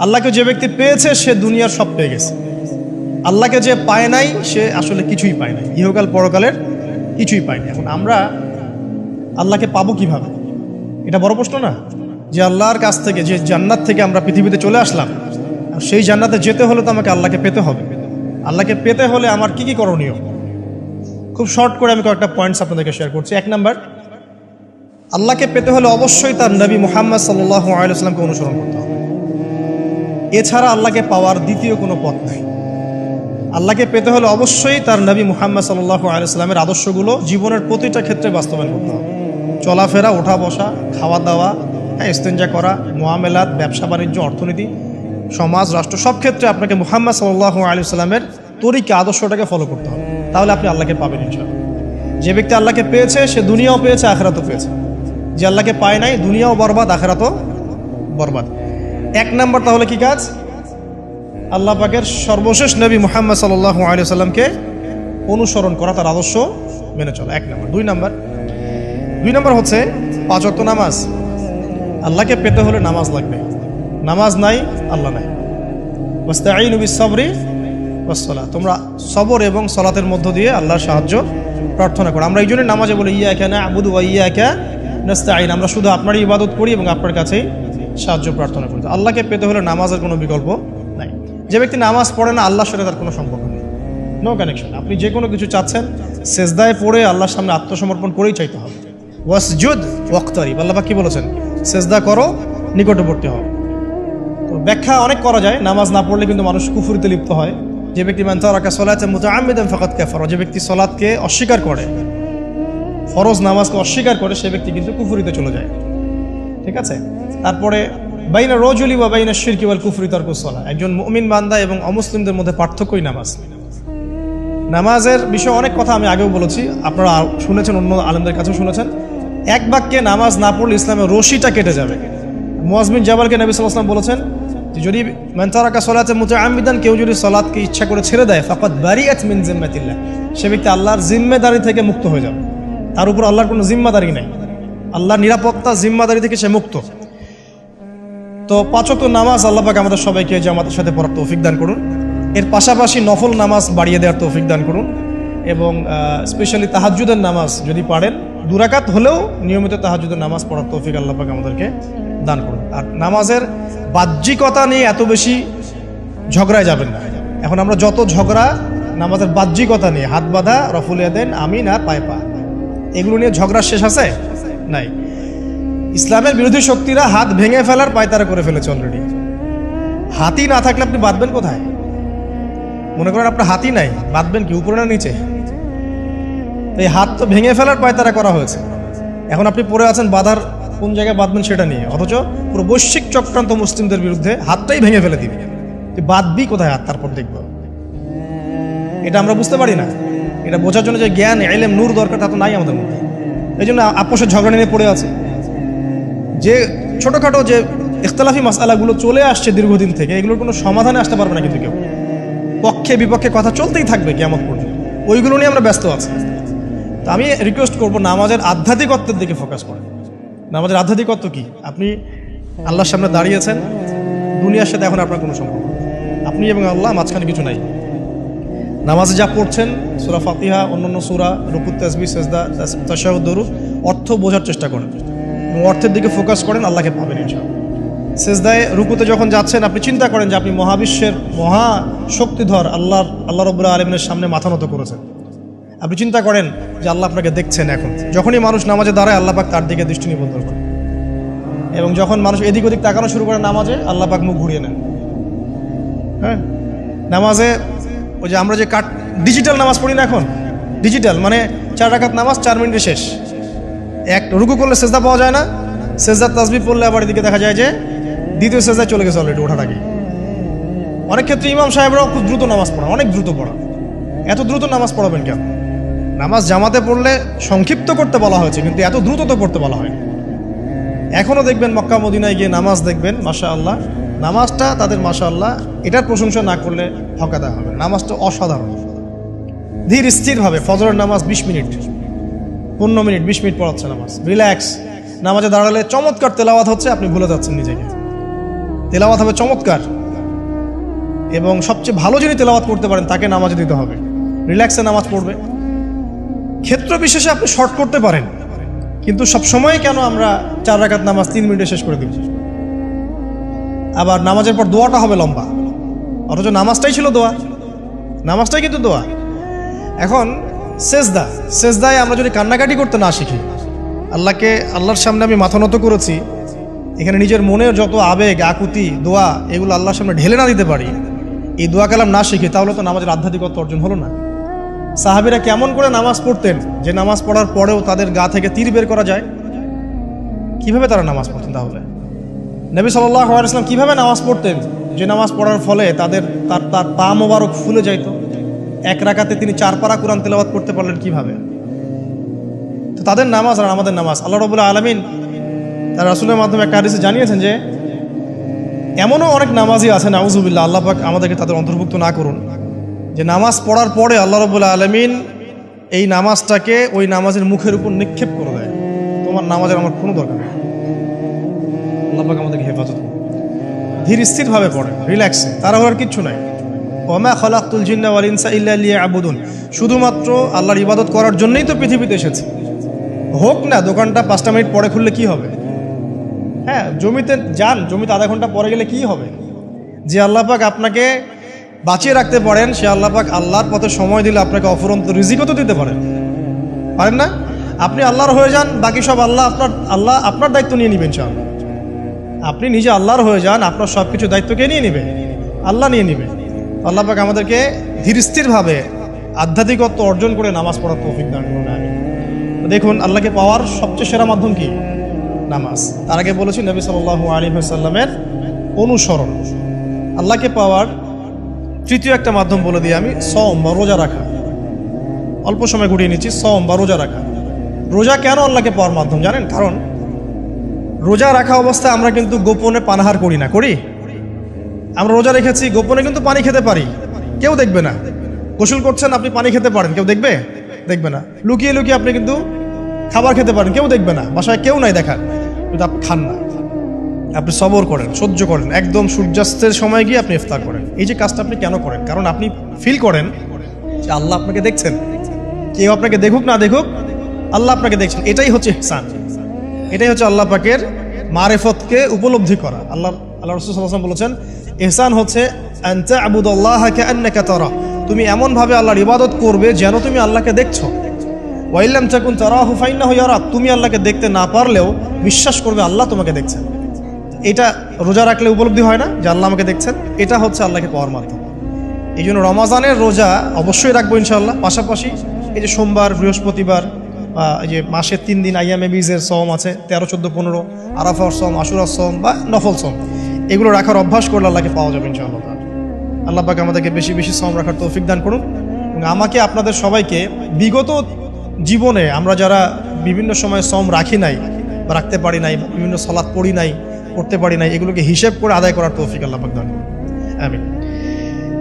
আল্লাহকে যে ব্যক্তি পেয়েছে সে দুনিয়ার সব পেয়ে গেছে। আল্লাহকে যে পায় নাই সে আসলে কিছুই পায় নাই, ইহকাল পরকালের কিছুই পায়নি। এখন আমরা আল্লাহকে পাবো কিভাবে, এটা বড় প্রশ্ন না? যে আল্লাহর কাছ থেকে, যে জান্নাত থেকে আমরা পৃথিবীতে চলে আসলাম, আর সেই জান্নাতে যেতে হলে তো আমাকে আল্লাহকে পেতে হবে। আল্লাহকে পেতে হলে আমার কি কি করণীয়, খুব শর্ট করে আমি কয়েকটা পয়েন্টস আপনাদেরকে শেয়ার করছি। 1 নাম্বার, আল্লাহকে পেতে হলে অবশ্যই তার নবী মুহাম্মদ সাল্লাল্লাহু আলাইহি ওয়াসাল্লামকে অনুসরণ করতে হবে। এছাড়া আল্লাহকে পাওয়ার দ্বিতীয় কোনো পথ নাই। আল্লাহকে পেতে হলে অবশ্যই তার নবী মুহাম্মদ সাল্লাল্লাহু আলাইহি ওয়াসাল্লামের আদর্শগুলো জীবনের প্রতিটা ক্ষেত্রে বাস্তবায়ন করতে হবে। চলাফেরা, ওঠা বসা, খাওয়া দাওয়া, ইস্তেঞ্জা করা, মুআমালাত, ব্যবসা বাণিজ্য, অর্থনীতি, সমাজ, রাষ্ট্র, সব ক্ষেত্রে আপনাকে মুহাম্মদ সাল্লাল্লাহু আলাইহি ওয়াসাল্লামের তরিকা, আদর্শটাকে ফলো করতে হবে। তাহলে আপনি আল্লাহকে পাবেন ইনশাআল্লাহ। যে ব্যক্তি আল্লাহকে পেয়েছে সে দুনিয়াও পেয়েছে, আখিরাতও পেয়েছে। যে আল্লাহকে পায় নাই, দুনিয়াও বরবাদ, আখিরাতও বরবাদ। 1 নাম্বার তাহলে কি কাজ? আল্লাহ পাকের সর্বশেষ নবী মুহাম্মদ সাল্লাল্লাহু আলাইহি ওয়াসাল্লামকে অনুসরণ করা, তার আদর্শ মেনে চলা, 1 নাম্বার। 2 নাম্বার হচ্ছে 5 ওয়াক্ত নামাজ। আল্লাহকে পেতে হলে নামাজ লাগবে। নামাজ নাই, আল্লাহ নাই। ওয়াস্তাঈনু বিস-সাবরি ওয়াস-সালাহ, তোমরা সবর এবং সালাতের মধ্য দিয়ে আল্লাহর সাহায্য প্রার্থনা করো। আমরা এই জন্য নামাজে বলি ইয়াকা না'বুদু ওয়া ইয়াকা নাস্তাঈন, আমরা শুধু আপনারই ইবাদত করি এবং আপনার কাছেই সাহায্য প্রার্থনা করি। আল্লাহকে পেতে হলে নামাজের কোনো বিকল্প নাই। যে ব্যক্তি নামাজ পড়ে না, আল্লাহর সাথে তার কোনো সম্পর্ক নেই, নো কানেকশন। আপনি যে কোনো কিছু চাচ্ছেন, সেজদায় পড়ে আল্লাহর সামনে আত্মসমর্পণ করেই চাইতে হবে। ওয়াসজুদ ওয়াক্তারিব, আল্লাহ পাক কি বলেছেন? সেজদা করো, নিকটবর্তী হও। তো ব্যাখ্যা অনেক করা যায়। নামাজ না পড়লে কিন্তু মানুষ কুফরিতে লিপ্ত হয়। যে ব্যক্তি মান তারাকা সালাতান মুতাআম্মিদান ফাকাদ কাফারা, যে ব্যক্তি সালাতকে অস্বীকার করে, ফরজ নামাজকে অস্বীকার করে, সে ব্যক্তি কিন্তু কুফরিতে চলে যায়। ঠিক আছে? তারপরে বাইনা রাজুলি ওয়া বাইনা শিরকি ওয়াল কুফরি তারকুস সালাহ, একজন মুমিন বান্দা এবং অমুসলিমদের মধ্যে পার্থক্যই নামাজ। নামাজের বিষয়ে অনেক কথা আমি আগেও বলেছি, আপনারা শুনেছেন, অন্য আলেমদের কাছেও শুনেছেন। এক বাক্যে নামাজ না পড়লে ইসলামের রশিটা কেটে যাবে। মুআয বিন জাবালকে নবী সাল্লাল্লাহু আলাইহি ওয়াসাল্লাম বলেছেন যে যদি মান তারাকা সালাতান মুতাআম্মিদান, কেউ যদি সালাতকে ইচ্ছা করে ছেড়ে দেয়, ফাকাদ বারিআত মিন জিম্মাতিল্লাহ, সে ব্যক্তি আল্লাহর জিম্মেদারি থেকে মুক্ত হয়ে যাবে। তার উপর আল্লাহর কোনো জিম্মাদারি নাই, আল্লাহর নিরাপত্তা, জিম্মাদারি থেকে সে মুক্ত। তো 5 ওয়াক্ত নামাজ আল্লাহ পাক আমাদের সবাইকে জামাতের সাথে পড়ার তৌফিক দান করুন। এর পাশাপাশি নফল নামাজ বাড়িয়ে দেওয়ার তৌফিক দান করুন, এবং স্পেশালি তাহাজ্জুদের নামাজ যদি পারেন 2 রাকাত হলেও নিয়মিত তাহাজ্জুদের নামাজ পড়ার তৌফিক আল্লাহ পাক আমাদেরকে দান করুন। আর নামাজের বাহ্যিকতা নিয়ে এত বেশি ঝগড়ায় যাবেন না। এখন আমরা যত ঝগড়া নামাজের বাহ্যিকতা নিয়ে, হাত বাঁধা, রফুল ইয়াদাইন, আমিন আর পায়ে পা, এগুলো নিয়ে ঝগড়া শেষ আছে? নাই। ইসলামের বিরোধী শক্তিরা হাত ভেঙে ফেলার পায়তারা করে ফেলেছে অলরেডি। হাতই না থাকলে আপনি বাঁধবেন কোথায়? মনে করেন আপনার হাতই নাই, বাঁধবেন কি উপরে না নিচে? এই হাত তো ভেঙে ফেলার পায়তারা করা হয়েছে। এখন আপনি পড়ে আছেন বাঁধার কোন জায়গায় বাঁধবেন সেটা নিয়ে, অথচ পুরো বৈশ্বিক চক্রান্ত মুসলিমদের বিরুদ্ধে হাতটাই ভেঙে ফেলে দিবে। তুই বাঁধবি কোথায় হাত? তারপর দেখব। এটা আমরা বুঝতে পারি না। এটা বোঝার জন্য যে জ্ঞান, ইলম, নূর দরকার, তা তো নাই আমাদের মধ্যে। এই জন্য আপোষের ঝগড়া নিয়ে পড়ে আছে। যে ছোটোখাটো যে ইখতিলাফি মাসআলাগুলো চলে আসছে দীর্ঘদিন থেকে, এগুলোর কোনো সমাধানে আসতে পারবে না কিন্তু কেউ। পক্ষে বিপক্ষে কথা চলতেই থাকবে কিয়ামত পর্যন্ত, ওইগুলো নিয়ে আমরা ব্যস্ত আছি। তো আমি রিকোয়েস্ট করবো নামাজের আধ্যাত্মিকত্বের দিকে ফোকাস করেন। নামাজের আধ্যাত্মিকত্ব কি? আপনি আল্লাহর সামনে দাঁড়িয়েছেন, দুনিয়ার সাথে এখন আপনার কোনো সম্পর্ক, আপনি এবং আল্লাহ, মাঝখানে কিছু নাই। নামাজে যা পড়ছেন, সূরা ফাতিহা, অন্যান্য সূরা, রুকু, তাসবিহ, সিজদা, তাশাহুদ, দরুদ, অর্থ বোঝার চেষ্টা করেন এবং অর্থের দিকে ফোকাস করেন, আল্লাহকে পাবেন ইনশাআল্লাহ। সিজদায়, রুকুতে যখন যাচ্ছেন, আপনি চিন্তা করেন যে আপনি মহাবিশ্বের মহা শক্তিধর আল্লাহ রাব্বুল আলামিনের সামনে মাথা নত করেছেন। আপনি চিন্তা করেন যে আল্লাহ আপনাকে দেখছেন। এখন যখনই মানুষ নামাজে দাঁড়ায়, আল্লাহ পাক তার দিকে দৃষ্টি নিবদ্ধ করেন, এবং যখন মানুষ এদিক ওদিক তাকানো শুরু করে নামাজে, আল্লাহ পাক মুখ ঘুরিয়ে নেন। হ্যাঁ, নামাজে ওই যে আমরা যে ডিজিটাল নামাজ পড়ি না, এখন ডিজিটাল মানে 4 রাকাত নামাজ 4 মিনিটে শেষ। এক রুকু করলে সেজদা পাওয়া যায় না, সেজদার তাসবিহ পড়লে আবার এদিকে দেখা যায় যে দ্বিতীয় সেজদায় চলে গেছে অলরেডি ওঠার আগে। অনেক ক্ষেত্রে ইমাম সাহেবরাও খুব দ্রুত নামাজ পড়া, অনেক দ্রুত পড়া। এত দ্রুত নামাজ পড়াবেন কেন? নামাজ জামাতে পড়লে সংক্ষিপ্ত করতে বলা হয়েছে, কিন্তু এত দ্রুত তো পড়তে বলা হয়। এখনও দেখবেন মক্কা মদিনায় গিয়ে নামাজ দেখবেন, মাশাআল্লাহ, নামাজটা তাদের মাশাআল্লাহ, এটার প্রশংসা না করলে হকাদা হবে। নামাজটা অসাধারণ, ধীর স্থিরভাবে। ফজরের নামাজ 20 মিনিট, 15 মিনিট, 20 মিনিট পড়াচ্ছে নামাজ, রিল্যাক্স। নামাজে দাঁড়ালে চমৎকার তেলাওয়াত হচ্ছে, আপনি ভুলে যাচ্ছেন নিজেকে। তেলাওয়াত হবে চমৎকার, এবং সবচেয়ে ভালো যিনি তেলাওয়াত করতে পারেন তাকে নামাজ দিতে হবে, রিল্যাক্সে নামাজ পড়বে। ক্ষেত্র বিশেষে আপনি শর্ট করতে পারেন, কিন্তু সবসময় কেন আমরা 4 রাকাত নামাজ 3 মিনিটে শেষ করে দিব? আবার নামাজের পর দোয়াটা হবে লম্বা, অথচ নামাজটাই ছিল দোয়া, নামাজটাই কিন্তু দোয়া। এখন সেজদায় আমরা যদি কান্নাকাটি করতে না শিখি, আল্লাহর সামনে আমি মাথা নত করেছি, এখানে নিজের মনের যত আবেগ আকুতি দোয়া এগুলো আল্লাহর সামনে ঢেলে না দিতে পারি, এই দোয়া কালাম না শিখি, তাহলে তো নামাজের আধ্যাত্মিকত্ব অর্জন হলো না। সাহাবীরা কেমন করে নামাজ পড়তেন যে নামাজ পড়ার পরেও তাদের গা থেকে তীর বের করা যায়? কিভাবে তারা নামাজ পড়তেন? তাহলে নবী সাল্লাল্লাহু আলাইহি ওয়াসাল্লাম কিভাবে নামাজ পড়তেন যে নামাজ পড়ার ফলে তার পা মোবারক ফুলে যাইত? 1 রাকাতে তিনি 4 পারা কোরআন তেলাওয়াত করতে পারলেন কিভাবে? তো তাদের নামাজ আর আমাদের নামাজ, আল্লাহ রাব্বুল আলামিন তার রাসূলের মাধ্যমে একটা হাদিসে জানিয়েছেন যে এমনও অনেক নামাজি আছে, নাউযুবিল্লাহ, আল্লাহ পাক আমাদেরকে তাদের অন্তর্ভুক্ত না করুন, যে নামাজ পড়ার পরে আল্লাহ রাব্বুল আলামিন এই নামাজটাকে ওই নামাজের মুখের উপর নিক্ষেপ করে দেয়, তোমার নামাজের আমার কোনো দরকার নেই। আল্লাহ পাক আমাদেরকে হেফাজত করুন। ধীর স্থিরভাবে পড়েন, রিল্যাক্সে, তাড়াহুড়ার কিচ্ছু নাই। ওয়ামা খালাকতুল জিন্না ওয়াল ইনসা ইল্লা লিয়াবুদুন, শুধুমাত্র আল্লাহর ইবাদত করার জন্যই তো পৃথিবীতে এসেছে। হোক না দোকানটা 5টা মিনিট পরে খুললে কি হবে? হ্যাঁ, জমিতে যান, জমিতে আধা ঘন্টা পরে গেলে কি হবে? যে আল্লাহ পাক আপনাকে বাঁচিয়ে রাখতে পারেন, সে আল্লাহ পাক আল্লাহর পথে সময় দিলে আপনাকে অফুরন্ত রিজিকও তো দিতে পারেন না? আপনি আল্লাহর হয়ে যান, বাকি সব আল্লাহ আপনার দায়িত্ব নিয়ে নেবেন। ইনশাআল্লাহ আপনি নিজে আল্লাহর হয়ে যান, আপনার সব কিছু দায়িত্ব কে নিয়ে নেবে? আল্লাহ নিয়ে নেবে। আল্লাহ পাক আমাদেরকে ধীর স্থিরভাবে আধ্যাত্মিকত্ব অর্জন করে নামাজ পড়ার তৌফিক দান করুন। দেখুন, আল্লাহকে পাওয়ার সবচেয়ে সেরা মাধ্যম কি? নামাজ। তার আগে বলেছি নবী সাল্লাল্লাহু আলাইহি ওয়াসাল্লামের অনুসরণ। আল্লাহকে পাওয়ার তৃতীয় একটা মাধ্যম বলে দিই আমি, সওম বা রোজা রাখা। অল্প সময় ঘুরিয়ে নিচ্ছি, সওম বা রোজা রাখা। রোজা কেন আল্লাহকে পাওয়ার মাধ্যম জানেন? কারণ রোজা রাখা অবস্থায় আমরা কিন্তু গোপনে পানাহার করি না, করি? আমরা রোজা রেখেছি, গোপনে কিন্তু পানি খেতে পারি, কেউ দেখবে না। গোসল করছেন, আপনি পানি খেতে পারেন, কেউ দেখবে না। লুকিয়ে লুকিয়ে আপনি কিন্তু খাবার খেতে পারেন, কেউ দেখবে না, বাসায় কেউ নাই দেখার, কিন্তু আপনি খান না। আপনি সবর করেন, সহ্য করেন, একদম সূর্যাস্তের সময় গিয়ে আপনি ইফতার করেন। এই যে কাজটা আপনি কেন করেন? কারণ আপনি ফিল করেন যে আল্লাহ আপনাকে দেখছেন। কেউ আপনাকে দেখুক না দেখুক, আল্লাহ আপনাকে দেখছেন। এটাই হচ্ছে ইহসান, এটাই হচ্ছে আল্লাহ পাকের মারিফতকে উপলব্ধি করা। আল্লাহ রাসূল সাল্লাল্লাহু আলাইহি ওয়াসাল্লাম বলেছেন, ইহসান হচ্ছে আনতা আবুদাল্লাহ কাআন্নাকা তারা, তুমি এমনভাবে আল্লাহর ইবাদত করবে যেন তুমি আল্লাহকে দেখছো। ওয়া ইল্লাম তাকুন তারাহু ফাইন্নাহু ইয়ারাক, তুমি আল্লাহকে দেখতে না পারলেও বিশ্বাস করবে আল্লাহ তোমাকে দেখছেন। এটা রোজা রাখলে উপলব্ধি হয় না যে আল্লাহ আমাকে দেখছেন? এটা হচ্ছে আল্লাহকে পাওয়ার মাধ্যম। এই জন্য রমাজানের রোজা অবশ্যই রাখবো ইনশাআল্লাহ। পাশাপাশি এই যে সোমবার, বৃহস্পতিবার, এই যে মাসে 3 দিন আইয়ামে বীজের সওম আছে, 13, 14, 15, আরাফার সওম, আশুরার সওম বা নফল সওম, এগুলো রাখার অভ্যাস করলে আল্লাহকে পাওয়া যাবে ইনশাআল্লাহ। আল্লাহ পাক আমাদেরকে বেশি বেশি সওম রাখার তৌফিক দান করুন। এবং আমাকে, আপনাদের সবাইকে বিগত জীবনে আমরা যারা বিভিন্ন সময় সওম রাখি নাই বা রাখতে পারি নাই, বিভিন্ন সালাত পড়ি নাই, করতে পারি নাই, এগুলোকে হিসেব করে আদায় করার তৌফিক আল্লাহ পাক দান করুন। আমিন।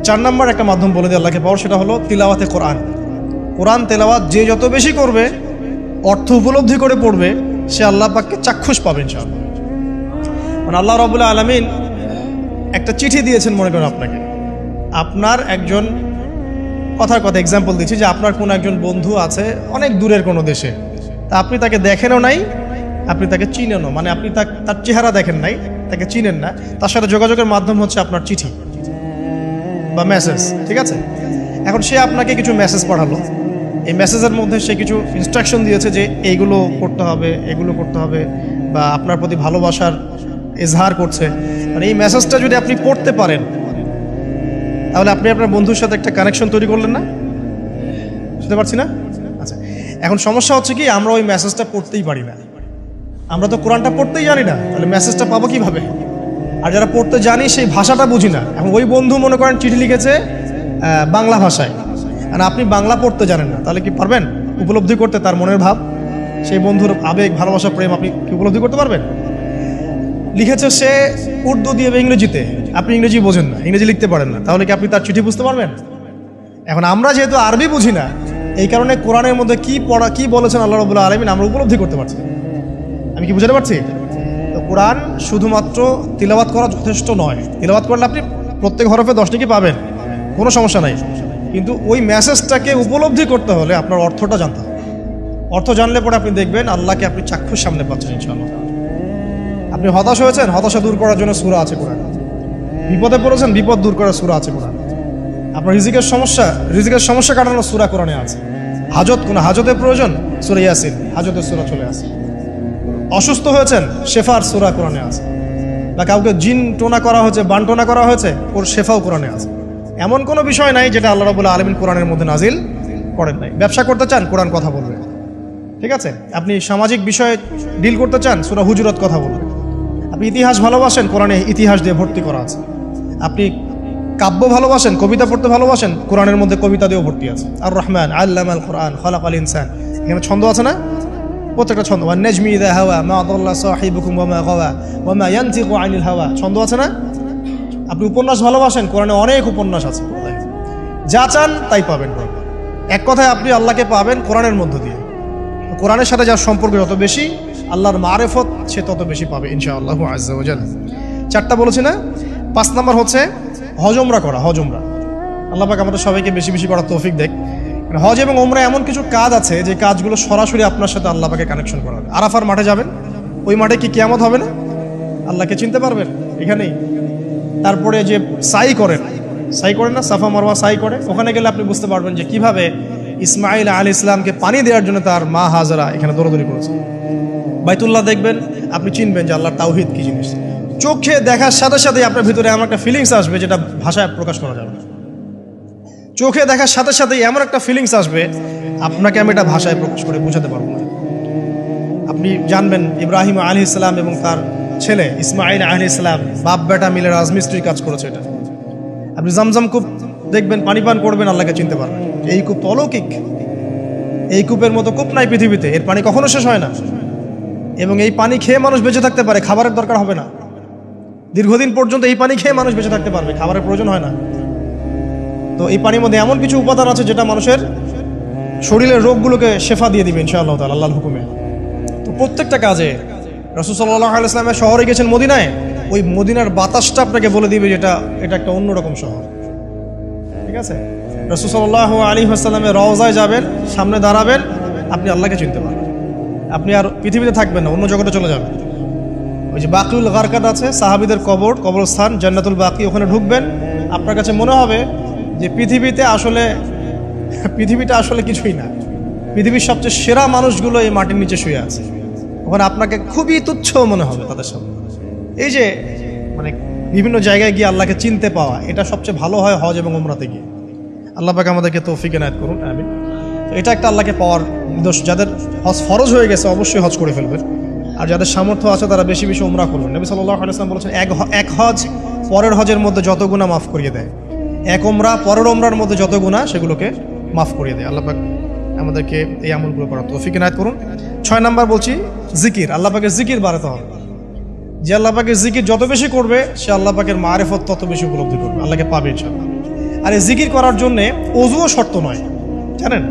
4 নম্বর একটা মাধ্যম বলে দিই আল্লাহকে পাওয়ার, সেটা হলো তিলাওয়াতে কোরআন। কোরআন তেলাওয়াত যে যত বেশি করবে, অর্থ উপলব্ধি করে পড়বে, সে আল্লাহ পাককে চাক্ষুষ পাবে ইনশাআল্লাহ। মানে আল্লাহ রাব্বুল আলামিন একটা চিঠি দিয়েছেন, মনে করেন আপনাকে, আপনার একজন, কথার কথা এক্সাম্পল দিচ্ছি, যে আপনার কোনো একজন বন্ধু আছে অনেক দূরের কোনো দেশে, তা আপনি তাকে দেখেনও নাই, আপনি তাকে চিনেনও, মানে আপনি তার চেহারা দেখেন নাই, তাকে চিনেন না, তার সাথে যোগাযোগের মাধ্যম হচ্ছে আপনার চিঠি বা মেসেজ, ঠিক আছে? এখন সে আপনাকে কিছু মেসেজ পাঠালো, এই মেসেজের মধ্যে সে কিছু ইনস্ট্রাকশন দিয়েছে যে এইগুলো করতে হবে, এগুলো করতে হবে, বা আপনার প্রতি ভালোবাসার ইজহার করছে। মানে এই মেসেজটা যদি আপনি পড়তে পারেন, তাহলে আপনি আপনার বন্ধুর সাথে একটা কানেকশন তৈরি করলেন না? বুঝতে পারছি না? আচ্ছা, এখন সমস্যা হচ্ছে কি, আমরা ওই মেসেজটা পড়তেই পারি না। আমরা তো কোরআনটা পড়তেই জানি না, তাহলে মেসেজটা পাবো কিভাবে? আর যারা পড়তে জানি সেই ভাষাটা বুঝি না। এখন ওই বন্ধু মনে করেন চিঠি লিখেছে বাংলা ভাষায়, আর আপনি বাংলা পড়তে জানেন না, তাহলে কি পারবেন উপলব্ধি করতে তার মনের ভাব, সেই বন্ধুর আবেগ, ভালোবাসা, প্রেম আপনি কি উপলব্ধি করতে পারবেন? লিখেছে সে উর্দু দিয়ে বা ইংরেজিতে, আপনি ইংরেজি বোঝেন না, ইংরেজি লিখতে পারেন না, তাহলে কি আপনি তার চিঠি বুঝতে পারবেন? এখন আমরা যেহেতু আরবি বুঝি না, এই কারণে কোরআনের মধ্যে কি বলেছেন আল্লাহ রাব্বুল আলামিন আমরা উপলব্ধি করতে পারছি। আমি কি বুঝাতে পারছি? তো কোরআন শুধুমাত্র তিলাওয়াত করা যথেষ্ট নয়। তিলাওয়াত করলে আপনি প্রত্যেক হরফে 10 নেকি পাবেন, কোনো সমস্যা নাই, কিন্তু ওই মেসেজটাকে উপলব্ধি করতে হলে আপনার অর্থটা জানতে হবে। অর্থ জানলে পরে আপনি দেখবেন আল্লাহকে আপনি চাক্ষুষ সামনে পাচ্ছেন ইনশাআল্লাহ। আপনি হতাশ হয়েছেন, হতাশা দূর করার জন্য সূরা আছে কোরআন। বিপদে পড়েছেন, বিপদ দূর করার সূরা আছে কোরআন। আপনার রিজিকের সমস্যা কাটানোর সূরা কোরআনে আছে। হাজতের প্রয়োজন, সূরা ইয়াসিন, হাজতের সূরা চলে আসে। অসুস্থ হয়েছেন, শেফার সূরা কোরআনে আছে। বা কাউকে জিন টোনা করা হয়েছে, বান টোনা করা হয়েছে, ওর শেফাও কোরআনে আছে। এমন কোনো বিষয় নাই যেটা আল্লাহ রাব্বুল আলামিন কোরআনের মধ্যে নাজিল করেন নাই। ব্যবসা করতে চান, কোরআন কথা বলবে, ঠিক আছে? আপনি সামাজিক বিষয়ে ডিল করতে চান, সূরা হুজুরাত কথা বলবে। আপনি ইতিহাস ভালোবাসেন, কোরআনে ইতিহাস দিয়ে ভর্তি করা আছে। আপনি কাব্য ভালোবাসেন, কবিতা পড়তে ভালোবাসেন, কোরআনের মধ্যে কবিতা দিয়েও ভর্তি আছে। আর রহমান আল্লামাল কোরআন খালাকাল ইনসান, এখানে ছন্দ আছে না? প্রত্যেকটা ছন্দ, ওয়ান নাজমি ইযা হাওয়া মা দাল্লা সাহিবুকুম ওয়া মা গাওয়া ওয়া মা ইয়ানতিকু আনিল হাওয়া, ছন্দ আছে না? আপনি উপন্যাস ভালোবাসেন, কোরআনে অনেক উপন্যাস আছে। যা চান তাই পাবেন। এক কথায় আপনি আল্লাহকে পাবেন কোরআনের মধ্য দিয়ে। কোরআনের সাথে যার সম্পর্ক যত বেশি, আল্লাহর মারেফত সে তত বেশি পাবে ইনশাআল্লাহু আজ্জা ওয়া জাল। 4টা বলেছি না? 5 নাম্বার হচ্ছে হজমরা করা। হজমরা আল্লাহ পাক আমাদের সবাইকে বেশি বেশি করার তৌফিক দেখ। হজ এবং ওমরা এমন কিছু কাজ আছে যে কাজগুলো সরাসরি আপনার সাথে আল্লাহ পাকে কানেকশন করা হবে। আরাফার মাঠে যাবেন, ওই মাঠে কি কিয়ামত হবে না? আল্লাহকে চিনতে পারবেন এখানেই। তারপরে যে সাই করেন না, সাফা মারওয়া সাই করে, ওখানে গেলে আপনি বুঝতে পারবেন যে কিভাবে ইসমাইল আলাইহিস সালামকে পানি দেওয়ার জন্য তার মা হাজরা এখানে দৌড়াদৌড়ি করেছে। বাইতুল্লাহ দেখবেন, আপনি চিনবেন যে আল্লাহর তাওহীদ কি জিনিস। চোখে দেখার সাথে সাথে আপনার ভিতরে এমন একটা ফিলিংস আসবে যেটা ভাষায় প্রকাশ করা যাবে না। চোখে দেখার সাথে সাথে এমন একটা ফিলিংস আসবে, আপনাকে আমি এটা ভাষায় প্রকাশ করে বোঝাতে পারবো না। আপনি জানবেন ইব্রাহিম আলাইহিস সালাম এবং তার ছেলে ইসমাইল আলাইহিস সালাম বাপ বেটা মিলে রাজমিস্ত্রি কাজ করেছে। এটা আপনি জামজাম কূপ দেখবেন, পানি পান করবেন, আল্লাহকে চিনতে পারবেন। এই কূপ তো অলৌকিক, এই কূপের মতো কূপ নাই পৃথিবীতে, এর পানি কখনো শেষ হয় না। এবং এই পানি খেয়ে মানুষ বেঁচে থাকতে পারে, খাবারের দরকার হবে না। দীর্ঘদিন পর্যন্ত এই পানি খেয়ে মানুষ বেঁচে থাকতে পারবে, খাবারের প্রয়োজন হয় না। তো এই পানির মধ্যে এমন কিছু উপাদান আছে যেটা মানুষের শরীরের রোগগুলোকে শেফা দিয়ে দিবে ইনশাআল্লাহ তাআলা আল্লাহর হুকুমে। তো প্রত্যেকটা কাজে রাসূল সাল্লাল্লাহু আলাইহি ওয়াসাল্লাম শহরে গেছেন মদিনায়, ওই মদিনার বাতাসটা আপনাকে বলে দিবে যেটা এটা একটা অন্যরকম শহর, ঠিক আছে? রাসূল সাল্লাল্লাহু আলাইহি ওয়াসাল্লামের রওজায় যাবেন, সামনে দাঁড়াবেন, আপনি আল্লাহকে চিনতে পারবেন। আপনি আর পৃথিবীতে থাকবেন না, অন্য জগতে চলে যাবেন। ওই যে বাকিউল গারকাত আছে, সাহাবীদের কবরস্থান জান্নাতুল বাকি, ওখানে ঢুকবেন, আপনার কাছে মনে হবে যে পৃথিবীটা আসলে কিছুই না। পৃথিবীর সবচেয়ে সেরা মানুষগুলো এই মাটির নিচে শুয়ে আছে। ওখানে আপনাকে খুবই তুচ্ছ মনে হবে তাদের সামনে। এই যে মানে বিভিন্ন জায়গায় গিয়ে আল্লাহকে চিনতে পাওয়া, এটা সবচেয়ে ভালো হয় হজ এবং উমরাতে গিয়ে। আল্লাহ পাক আমাদেরকে তৌফিক এনায়েত করুন, আমিন। তো এটা একটা আল্লাহকে পাওয়ার নিদর্শন। যাদের হজ ফরজ হয়ে গেছে অবশ্যই হজ করে ফেলবেন, আর যাদের সামর্থ্য আছে তারা বেশি বেশি উমরা করবেন। নবী সাল্লাল্লাহু আলাইহি ওয়াসাল্লাম বলেছেন, এক হজ পরের হজের মধ্যে যত গুনাহ মাফ করিয়ে দেয়, এক উমরা পরের উমরার মধ্যে যত গুনাহ সেগুলোকে মাফ করিয়ে দেয়। আল্লাহ পাক আমাদেরকে এই আমলগুলো করার তৌফিক এনায়েত করুন। 6 নাম্বার বলছি জিকির। আল্লাহ পাকের জিকির বাড়াতে হবে। যে আল্লাহ পাকের জিকির যত বেশি করবে, সে আল্লাহ পাকের মারিফত তত বেশি উপলব্ধি করবে, আল্লাহকে পাবে ইনশাআল্লাহ। আর এই জিকির করার জন্যে ওযুও শর্ত নয়, জানেন?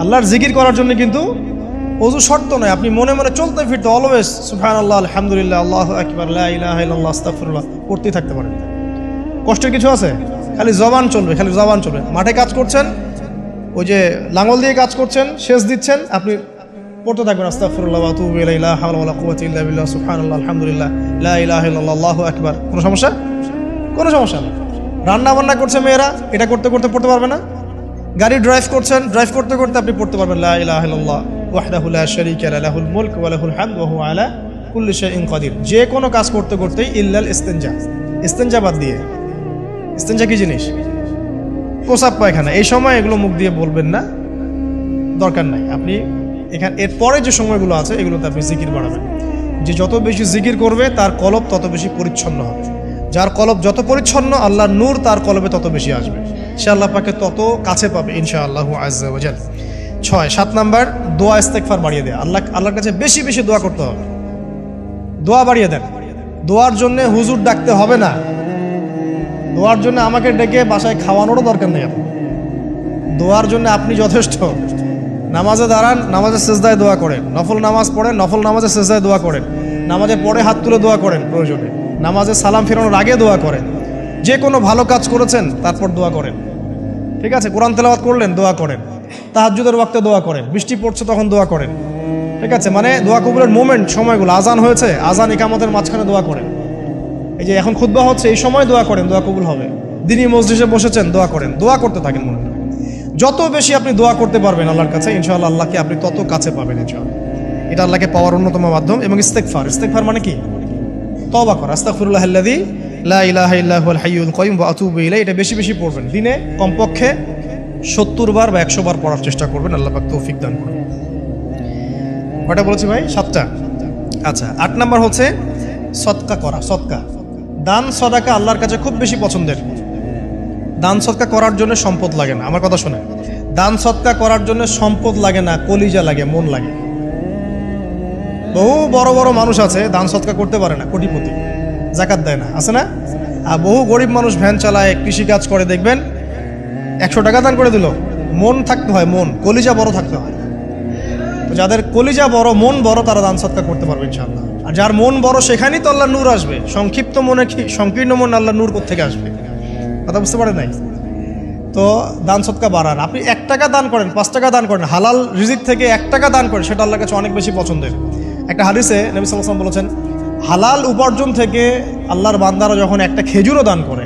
আল্লাহর জিকির করার জন্য কিন্তু ওযু শর্ত নয়। আপনি মনে মনে চলতে ফিরতে অলওয়েজ সুবহানাল্লাহ, আলহামদুলিল্লাহ, আল্লাহু আকবার, লা ইলাহা ইল্লাল্লাহ, আস্তাগফিরুল্লাহ করতেই থাকতে পারেন। কষ্টের কিছু আছে? খালি জবান চলবে। মাঠে কাজ করছেন, ওই যে লাঙল দিয়ে কাজ করছেন, সেচ দিচ্ছেন, আপনি পড়তে থাকবেন আস্তাগফিরুল্লাহ ওয়া আতুবু ইলাইহি, লা হাওলা ওয়ালা কুওয়াতা ইল্লা বিল্লাহ, সুবহানাল্লাহ, আলহামদুলিল্লাহ, লা ইলাহা ইল্লাল্লাহ, আল্লাহু আকবার। কোনো সমস্যা না। রান্না বান্না করছে মেয়েরা, এটা করতে করতে পড়তে পারবে না? গাড়ি ড্রাইভ করছেন, ড্রাইভ করতে করতে আপনি পড়তে পারবেন লা ইলাহা ইল্লাল্লাহ ওয়াহদাহু লা শারীকা লাহু, লাহুল মুলকু ওয়া লাহুল হামদু ওয়া হুয়া আলা কুল্লি শাইইন কাদির। যে কোনো কাজ করতে করতেই ইল্লাল ইস্তেনজা বাদ দিয়ে। ইস্তেনজা কি জিনিস? প্রসাব পায়খানা। এই সময় এগুলো মুখ দিয়ে বলবেন না, দরকার নাই। আপনি এখানে এরপরে যে সময়গুলো আছে এগুলোতে আপনি জিকির বাড়াবেন। যে যত বেশি জিকির করবে তার কলব তত বেশি পরিচ্ছন্ন হবে। যার কলব যত পরিচ্ছন্ন, আল্লাহর নূর তার কলবে তত বেশি আসবে, সে আল্লাহ পাকে তত কাছে পাবে ইনশাআল্লাহু আজ্জা ওয়া জাল। 7 নাম্বার দোয়া ইস্তেগফার বাড়িয়ে দেয়। আল্লাহর কাছে বেশি বেশি দোয়া করতে হবে। দোয়া বাড়িয়ে দেন। দোয়ার জন্য হুজুর ডাকতে হবে না, দোয়ার জন্য আমাকে ডেকে বাসায় খাওয়ানোরও দরকার নেই। দোয়ার জন্য আপনি যথেষ্ট। নামাজে দাঁড়ান, নামাজের সেজদায় দোয়া করেন, নফল নামাজ পড়েন, নফল নামাজের সেজদায় দোয়া করেন। নামাজের পরে হাত তুলে দোয়া করেন প্রয়োজনে, নামাজে সালাম ফেরানোর আগে দোয়া করেন, যে কোনো ভালো কাজ করেছেন তারপর দোয়া করেন, ঠিক আছে? কোরআন তেলাওয়াত করলেন দোয়া করেন, তাহাজ্জুদের ওয়াক্তে দোয়া করেন, বৃষ্টি পড়ছে তখন দোয়া করেন, ঠিক আছে? মানে দোয়া কবুলের মোমেন্ট, সময়গুলো, আজান হয়েছে, আজান ইকামতের মাঝখানে দোয়া করেন, এই যে এখন খুতবা হচ্ছে এই সময় দোয়া করেন, দোয়া কবুল হবে। দিনী মসজিদে বসেছেন দোয়া করেন, দোয়া করতে থাকেন। মনে হয় যত বেশি আপনি দোয়া করতে পারবেন আল্লাহর কাছে, ইনশাআল্লাহ আল্লাহকে আপনি তত কাছে পাবেন ইনশাআল্লাহ। এটা আল্লাহকে পাওয়ার অন্যতম মাধ্যম। এবং ইস্তেগফার, ইস্তেগফার মানে কি? তওবা করা। আস্তাগফিরুল্লাহাল্লাযী লা ইলাহা ইল্লা হুয়াল হাইয়ুল কাইয়ুম ওয়া আতুবু ইলাইহি, এটা বেশি বেশি পড়বেন। দিনে কমপক্ষে 70 বার বা 100 বার পড়ার চেষ্টা করবেন। আল্লাহ পাক তৌফিক দান করুন। কয়টা বলেছি ভাই? 7টা। আচ্ছা, 8 নাম্বার হচ্ছে সদকা করা। সদকা, দান সদাকা আল্লাহর কাছে খুব বেশি পছন্দের। দান সদকা করার জন্য সম্পদ লাগে না, আমার কথা শুনে। দান সদকা করার জন্য সম্পদ লাগে না, কলিজা লাগে, মন লাগে। বহু বড় বড় মানুষ আছে দান সদকা করতে পারে না, কোটিপতি, জাকাত দেয় না, আছে না? আর বহু গরিব মানুষ ভ্যান চালায়, কৃষিকাজ করে, দেখবেন 100 টাকা দান করে দিল। মন থাকতে হয়, মন, কলিজা বড় থাকতে হয়। তো যাদের কলিজা বড়, মন বড়, তারা দান সদকা করতে পারবে ইনশাআল্লাহ। আর যার মন বড় সেখানেই তো আল্লাহ নূর আসবে। সংক্ষিপ্ত মনে, সংকীর্ণ মন, আল্লাহ নূর কোত্থেকে আসবে? কথা বুঝতে পারেন নাই? তো দান সদকা বাড়ান। আপনি 1 টাকা দান করেন, 5 টাকা দান করেন, হালাল রিজিক থেকে 1 টাকা দান করেন, সেটা আল্লাহর কাছে অনেক বেশি পছন্দের। একটা হাদিসে নবী সাল্লাল্লাহু আলাইহি ওয়াসাল্লাম বলেছেন, হালাল উপার্জন থেকে আল্লাহর বান্দারা যখন একটা খেজুরও দান করে,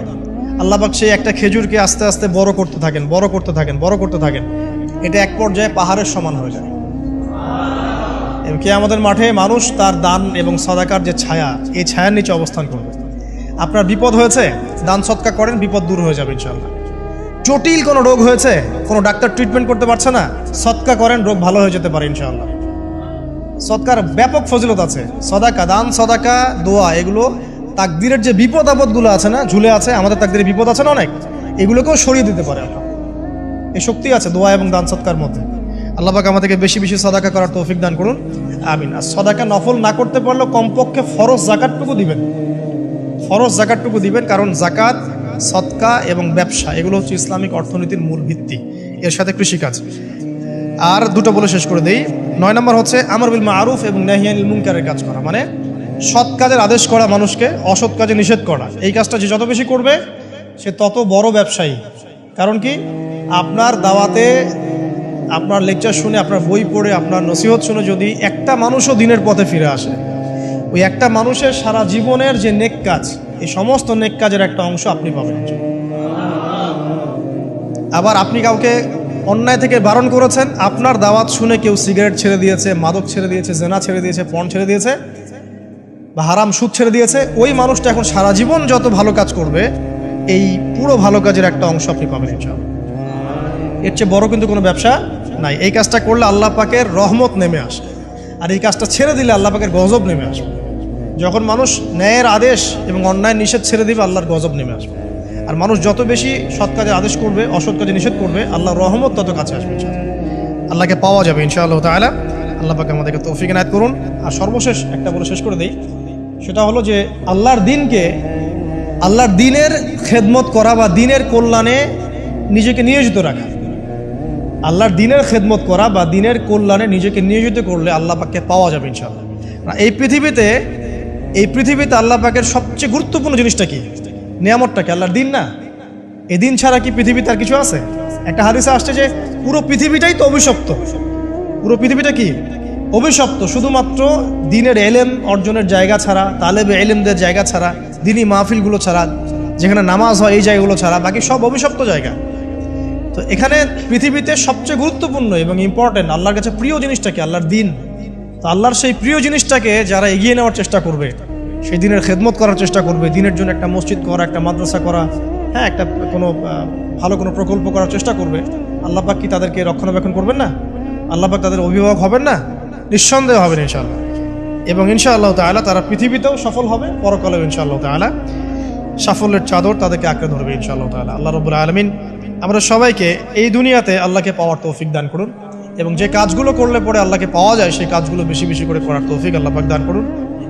আল্লাহ পাক সেই একটা খেজুরকে আস্তে আস্তে বড় করতে থাকেন, বড় করতে থাকেন, বড় করতে থাকেন। এটা এক পর্যায়ে পাহাড়ের সমান হয়ে যায়। এবং কিয়ামতের মাঠে মানুষ তার দান এবং সাদাকার যে ছায়া, এই ছায়ার নিচে অবস্থান করবে। আপনার বিপদ হয়েছে, দান সদকা করেন, বিপদ দূর হয়ে যাবে ইনশাআল্লাহ। জটিল কোনো রোগ হয়েছে, কোনো ডাক্তার ট্রিটমেন্ট করতে পারছে না, সদকা করেন, রোগ ভালো হয়ে যেতে পারে ইনশাআল্লাহ। সদকার ব্যাপক ফজিলত আছে। সদাকা, দান সদাকা, দোয়া, এগুলো তাকদিরের যে বিপদ আপদগুলো আছে না, ঝুলে আছে, আমাদের তাকদিরে বিপদ আছে না অনেক, এগুলোকেও সরিয়ে দিতে পারে আল্লাহ। এই শক্তি আছে দোয়া এবং দান সদকার মধ্যে। আল্লাহ পাক আমাদেরকে বেশি বেশি সদাকা করার তৌফিক দান করুন, আমিন। আর সদাকা নফল না করতে পারলেও কমপক্ষে ফরজ জাকাতটুকু দিবেন, ফরজ জাকাতটুকু দিবেন। কারণ জাকাত, সদকা এবং ব্যবসা, এগুলো হচ্ছে ইসলামিক অর্থনীতির মূল ভিত্তি, এর সাথে কৃষিকাজ। আর দুটো বলে শেষ করে দেই। 9 নম্বর হচ্ছে আমর বিল মারুফ এবং নাহি আনিল মুনকারের কাজ করা, মানে সৎ কাজের আদেশ করা, মানুষকে অসৎ কাজে নিষেধ করা। এই কাজটা যে যত বেশি করবে সে তত বড় ব্যবসায়ী। কারণ কি, আপনার দাওয়াতে, আপনার লেকচার শুনে, আপনার বই পড়ে, আপনার নসিহত শুনে যদি একটা মানুষও দিনের পথে ফিরে আসে, ওই একটা মানুষের সারা জীবনের যে নেক কাজ, এই সমস্ত নেক কাজের একটা অংশ আপনি পাবেন। আবার আপনি কাউকে অন্যায় থেকে বারণ করেছেন, আপনার দাওয়াত শুনে কেউ সিগারেট ছেড়ে দিয়েছে, মাদক ছেড়ে দিয়েছে, জেনা ছেড়ে দিয়েছে, পণ ছেড়ে দিয়েছে, বা হারাম সুদ ছেড়ে দিয়েছে, ওই মানুষটা এখন সারা জীবন যত ভালো কাজ করবে, এই পুরো ভালো কাজের একটা অংশ আপনি পাবেন ইনশাআল্লাহ। এর চেয়ে বড় কিন্তু কোনো ব্যবসা নাই। এই কাজটা করলে আল্লাহ পাকের রহমত নেমে আসে, আর এই কাজটা ছেড়ে দিলে আল্লাহ পাকের গজব নেমে আসবে। যখন মানুষ ন্যায়ের আদেশ এবং অন্যায় নিষেধ ছেড়ে দিবে, আল্লাহর গজব নেমে আসবে। আর মানুষ যত বেশি সৎ কাজে আদেশ করবে, অসৎ কাজে নিষেধ করবে, আল্লাহর রহমত তত কাছে আসবে, আল্লাহকে পাওয়া যাবে ইনশাআল্লাহ তাআলা। আল্লাহ পাক আমাদেরকে তৌফিক এনায়েত করুন। আর সর্বশেষ একটা বলে শেষ করে দেই, সেটা হলো যে আল্লাহর দিনকে, আল্লাহর দিনের খেদমত করা বা দিনের কল্যাণে নিজেকে নিয়োজিত রাখা। আল্লাহর দিনের খেদমত করা বা দিনের কল্যাণে নিজেকে নিয়োজিত করলে আল্লাহ পাককে পাওয়া যাবে ইনশাআল্লাহ। এই পৃথিবীতে আল্লাহ পাকের সবচেয়ে গুরুত্বপূর্ণ জিনিসটা কি, নিয়ামতটা কি? আল্লাহর দিন না? এই দিন ছাড়া কি পৃথিবীতে আর কিছু আছে? একটা হাদিসে আসছে যে পুরো পৃথিবীটাই তো অভিশপ্ত। পুরো পৃথিবীটা কি? অভিশপ্ত। শুধুমাত্র দিনের এলেম অর্জনের জায়গা ছাড়া, তালেবে এলেমদের জায়গা ছাড়া, দিনী মাহফিলগুলো ছাড়া, যেখানে নামাজ হয় এই জায়গাগুলো ছাড়া, বাকি সব অভিশপ্ত জায়গা। তো এখানে পৃথিবীতে সবচেয়ে গুরুত্বপূর্ণ এবং ইম্পর্টেন্ট, আল্লাহর কাছে প্রিয় জিনিসটা কি? আল্লাহর দিন। তো আল্লাহর সেই প্রিয় জিনিসটাকে যারা এগিয়ে নেওয়ার চেষ্টা করবে, সেই দিনের খেদমত করার চেষ্টা করবে, দিনের জন্য একটা মসজিদ করা, একটা মাদ্রাসা করা, হ্যাঁ, একটা কোনো ভালো কোনো প্রকল্প করার চেষ্টা করবে, আল্লাহ পাক কি তাদেরকে রক্ষণাবেক্ষণ করবেন না? আল্লাহ পাক তাদের অভিভাবক হবেন না? নিঃসন্দেহ হবেন ইনশাআল্লাহ। এবং ইনশাআল্লাহ তাআলা তারা পৃথিবীতেও সফল হবে, পরকালেও ইনশাআল্লাহ তাআলা সাফল্যের চাদর তাদেরকে আঁকড়ে ধরবে ইনশাআল্লাহ তাআলা। আল্লাহ রাব্বুল আলামিন আমরা সবাইকে এই দুনিয়াতে আল্লাহকে পাওয়ার তৌফিক দান করুন, এবং যে কাজগুলো করলে পরে আল্লাহকে পাওয়া যায় সেই কাজগুলো বেশি বেশি করে করার তৌফিক আল্লাহ পাক দান করুন।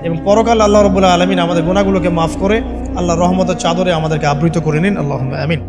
এবং পরকাল আল্লাহ রাব্বুল আলামিন আমাদের গুনাহগুলোকে মাফ করে আল্লাহর রহমতের চাদরে আমাদেরকে আবৃত করে নিন। আল্লাহুম্মা আমিন।